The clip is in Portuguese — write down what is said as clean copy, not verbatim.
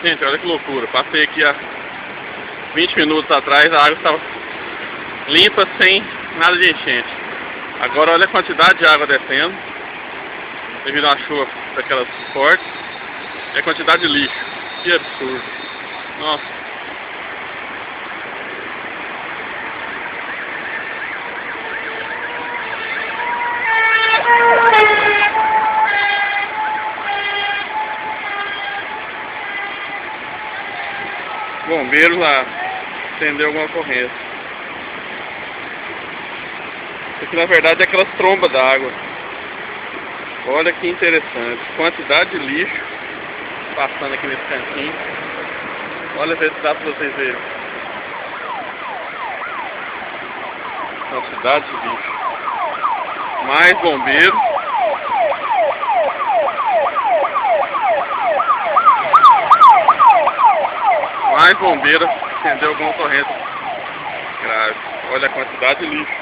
Gente, olha que loucura. Passei aqui há 20 minutos atrás, a água estava limpa, sem nada de enchente. Agora olha a quantidade de água descendo, devido a uma chuva daquelas fortes, e a quantidade de lixo. Que absurdo. Nossa. Bombeiros lá acendeu alguma ocorrência. Isso aqui na verdade é aquelas trombas d'água. Olha que interessante. Quantidade de lixo passando aqui nesse cantinho. Olha, ver se dá pra vocês verem. Quantidade de lixo. Mais bombeiros. Mais bombeiros acendeu alguma ocorrência grave. Olha a quantidade de lixo.